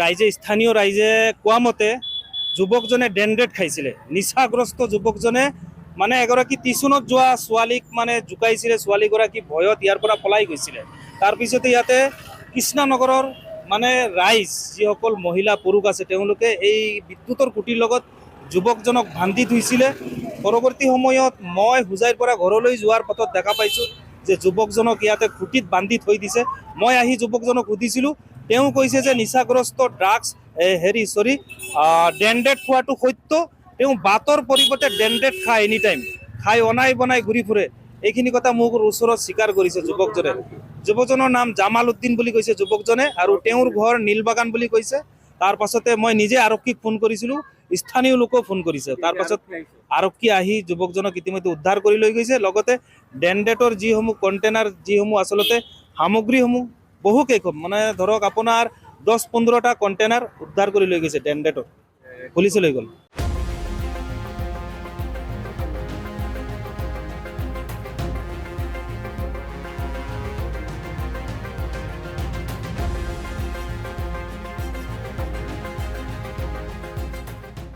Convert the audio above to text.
ৰাইজে স্থানীয় ৰাইজে কোৱা মতে যুৱকজনে ডেনড্ৰেট খাইছিলে। নিচাগ্ৰস্ত যুৱকজনে মানে এগৰাকী টিউচনত যোৱা ছোৱালীক মানে জোকাইছিলে। ছোৱালীগৰাকী ভয়ত ইয়াৰ পৰা পলাই গৈছিলে। তাৰপিছতে ইয়াতে কৃষ্ণনগৰৰ মানে ৰাইজ যিসকল মহিলা পুৰুষ আছে তেওঁলোকে এই বিদ্যুতৰ খুঁটিৰ লগত যুৱকজনক বান্ধি থৈছিলে। পৰৱৰ্তী সময়ত মই হোজাইৰ পৰা ঘৰলৈ যোৱাৰ পথত দেখা পাইছোঁ যে যুৱকজনক ইয়াতে খুঁটিত বান্ধি থৈ দিছে। মই আহি যুৱকজনক সুধিছিলোঁ, তেওঁ কৈছে যে নিচাগ্ৰস্ত ড্ৰাগছ ডেনড্ৰেট খোৱাটো সত্য। তেওঁ বাটৰ পৰিৱৰ্তে ডেনড্ৰেট খায়, এনি টাইম খাই অনাই বনাই ঘূৰি ফুৰে। এইখিনি কথা মোক ওচৰত স্বীকাৰ কৰিছে যুৱকজনে। যুৱকজনৰ নাম জামাল উদ্দিন বুলি কৈছে যুৱকজনে, আৰু তেওঁৰ ঘৰ নীলবাগান বুলি কৈছে। তাৰ পাছতে মই নিজে আৰক্ষীক ফোন কৰিছিলোঁ, স্থানীয় লোকেও ফোন কৰিছে। তাৰ পাছত আৰক্ষী আহি যুৱকজনক ইতিমধ্যে উদ্ধাৰ কৰি লৈ গৈছে। লগতে ডেনড্ৰেটৰ যিসমূহ কণ্টেইনাৰ, যিসমূহ আচলতে সামগ্ৰীসমূহ বহুকেইখন মানে ধৰক আপোনাৰ 10-15টা কণ্টেইনাৰ উদ্ধাৰ কৰি লৈ গৈছে ডেনড্ৰেটৰ, পুলিচে লৈ গ'ল।